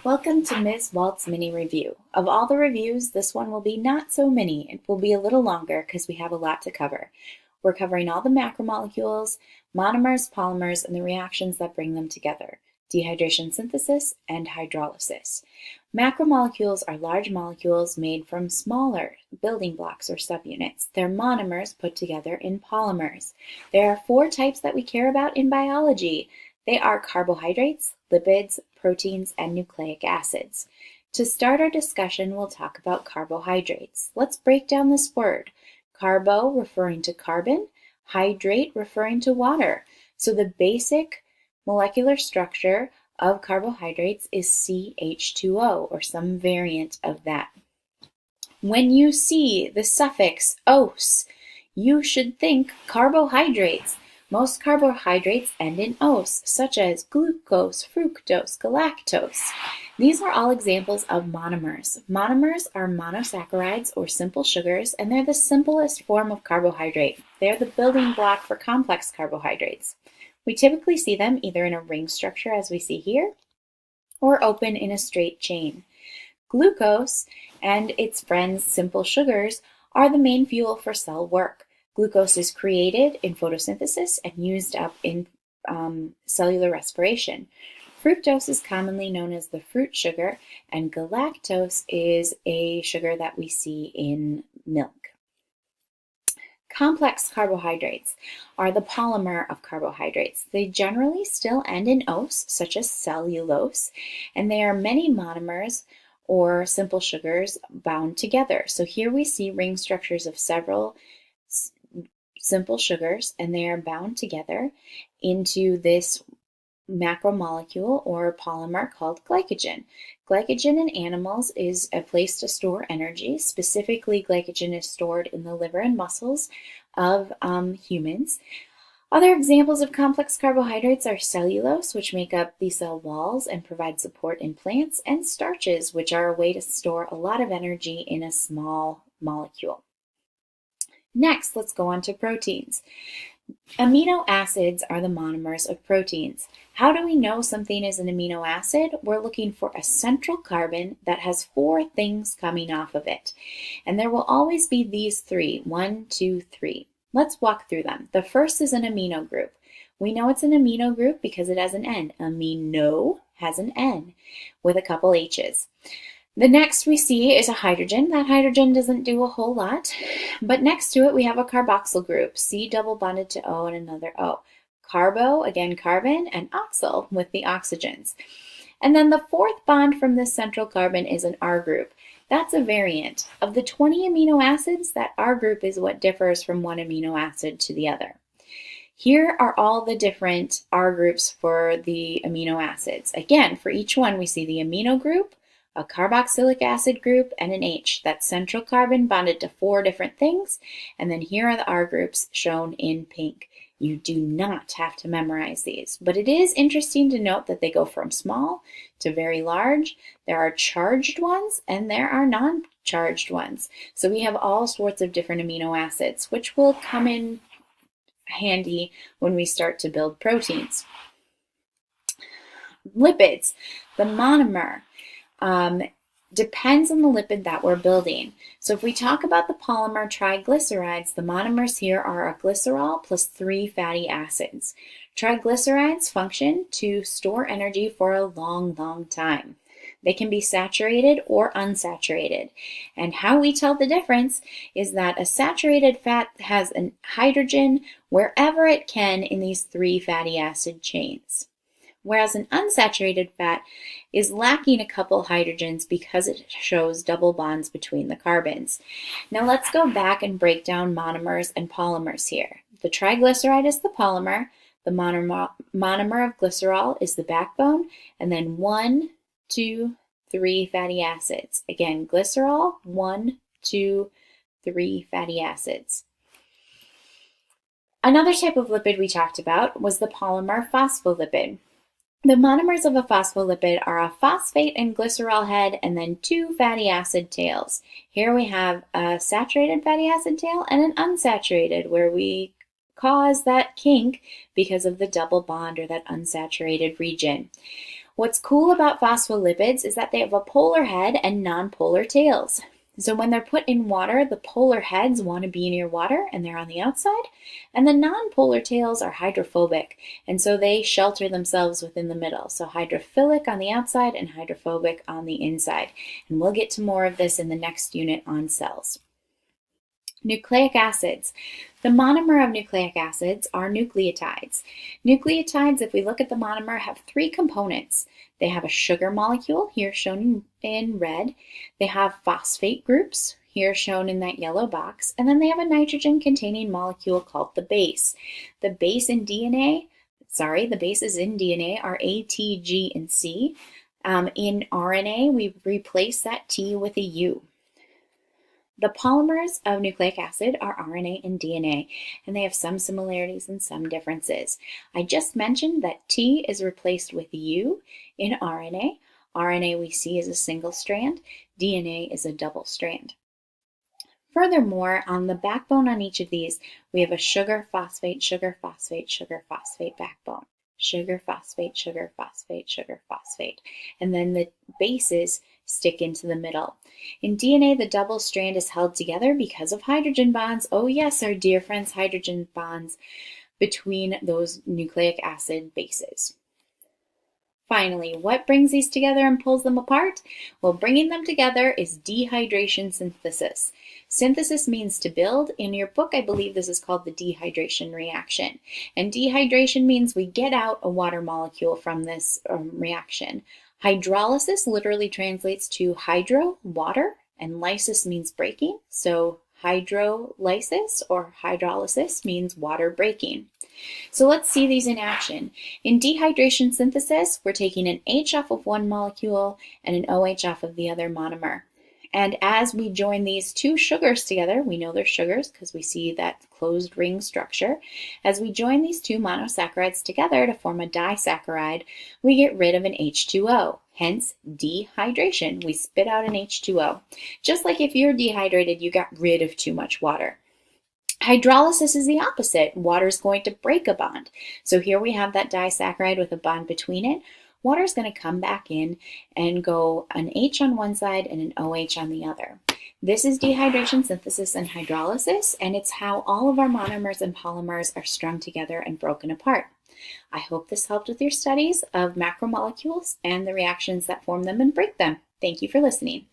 Welcome to Ms. Walt's mini review. Of all the reviews, this one will be not so mini. It will be a little longer because we have a lot to cover. We're covering all the macromolecules, monomers, polymers, and the reactions that bring them together: dehydration synthesis and hydrolysis. Macromolecules are large molecules made from smaller building blocks or subunits. They're monomers put together in polymers. There are four types that we care about in biology. They are carbohydrates, lipids, proteins, and nucleic acids. To start our discussion, we'll talk about carbohydrates. Let's break down this word. Carbo referring to carbon, hydrate referring to water. So the basic molecular structure of carbohydrates is CH2O or some variant of that. When you see the suffix "-ose, you should think carbohydrates. Most carbohydrates end in "-ose, such as glucose, fructose, galactose. These are all examples of monomers. Monomers are monosaccharides or simple sugars, and they're the simplest form of carbohydrate. They're the building block for complex carbohydrates. We typically see them either in a ring structure, as we see here, or open in a straight chain. Glucose and its friends, simple sugars, are the main fuel for cell work. Glucose is created in photosynthesis and used up in cellular respiration. Fructose is commonly known as the fruit sugar, and galactose is a sugar that we see in milk. Complex carbohydrates are the polymer of carbohydrates. They generally still end in "-ose, such as cellulose, and they are many monomers or simple sugars bound together. So here we see ring structures of several simple sugars, and they are bound together into this macromolecule or polymer called glycogen. Glycogen in animals is a place to store energy. Specifically, glycogen is stored in the liver and muscles of humans. Other examples of complex carbohydrates are cellulose, which make up the cell walls and provide support in plants, and starches, which are a way to store a lot of energy in a small molecule. Next, let's go on to proteins. Amino acids are the monomers of proteins. How do we know something is an amino acid? We're looking for a central carbon that has four things coming off of it. And there will always be these three: 1, 2, 3. Let's walk through them. The first is an amino group. We know it's an amino group because it has an N. Amino has an N with a couple H's. The next we see is a hydrogen. That hydrogen doesn't do a whole lot, but next to it we have a carboxyl group, C double bonded to O and another O. Carbo, again carbon, and oxyl with the oxygens. And then the fourth bond from this central carbon is an R group. That's a variant. Of the 20 amino acids, that R group is what differs from one amino acid to the other. Here are all the different R groups for the amino acids. Again, for each one we see the amino group, a carboxylic acid group, and an H. That's central carbon bonded to four different things. And then here are the R groups shown in pink. You do not have to memorize these, but it is interesting to note that they go from small to very large. There are charged ones and there are non-charged ones. So we have all sorts of different amino acids, which will come in handy when we start to build proteins. Lipids, the monomer, depends on the lipid that we're building. So if we talk about the polymer triglycerides, the monomers here are a glycerol plus 3 fatty acids. Triglycerides function to store energy for a long, long time. They can be saturated or unsaturated. And how we tell the difference is that a saturated fat has a hydrogen wherever it can in these 3 fatty acid chains, whereas an unsaturated fat is lacking a couple hydrogens because it shows double bonds between the carbons. Now let's go back and break down monomers and polymers here. The triglyceride is the polymer, the monomer of glycerol is the backbone, and then 1, 2, 3 fatty acids. Again, glycerol, 1, 2, 3 fatty acids. Another type of lipid we talked about was the polymer phospholipid. The monomers of a phospholipid are a phosphate and glycerol head and then 2 fatty acid tails. Here we have a saturated fatty acid tail and an unsaturated, where we cause that kink because of the double bond or that unsaturated region. What's cool about phospholipids is that they have a polar head and nonpolar tails. So when they're put in water, the polar heads want to be near water and they're on the outside, and the nonpolar tails are hydrophobic, and so they shelter themselves within the middle. So hydrophilic on the outside and hydrophobic on the inside. And we'll get to more of this in the next unit on cells. Nucleic acids. The monomer of nucleic acids are nucleotides. Nucleotides, if we look at the monomer, have three components. They have a sugar molecule, here shown in red. They have phosphate groups, here shown in that yellow box. And then they have a nitrogen-containing molecule called the base. The bases in DNA are A, T, G, and C. In RNA, we replace that T with a U. The polymers of nucleic acid are RNA and DNA, and they have some similarities and some differences. I just mentioned that T is replaced with U in RNA. RNA we see as a single strand, DNA is a double strand. Furthermore, on the backbone on each of these, we have a sugar, phosphate, sugar, phosphate, sugar, phosphate backbone. Sugar, phosphate, sugar, phosphate, sugar, phosphate. And then the bases stick into the middle. In DNA, the double strand is held together because of hydrogen bonds. Oh yes, our dear friends, hydrogen bonds between those nucleic acid bases. Finally, what brings these together and pulls them apart? Well, bringing them together is dehydration synthesis. Synthesis means to build. In your book, I believe this is called the dehydration reaction. And dehydration means we get out a water molecule from this reaction. Hydrolysis literally translates to hydro, water, and lysis means breaking. So hydrolysis or hydrolysis means water breaking. So let's see these in action. In dehydration synthesis, we're taking an H off of one molecule and an OH off of the other monomer. And as we join these two sugars together, we know they're sugars because we see that closed ring structure. As we join these two monosaccharides together to form a disaccharide, we get rid of an H2O, hence dehydration. We spit out an H2O. Just like if you're dehydrated, you got rid of too much water. Hydrolysis is the opposite. Water is going to break a bond. So here we have that disaccharide with a bond between it. Water is going to come back in and go an H on one side and an OH on the other. This is dehydration synthesis and hydrolysis, and it's how all of our monomers and polymers are strung together and broken apart. I hope this helped with your studies of macromolecules and the reactions that form them and break them. Thank you for listening.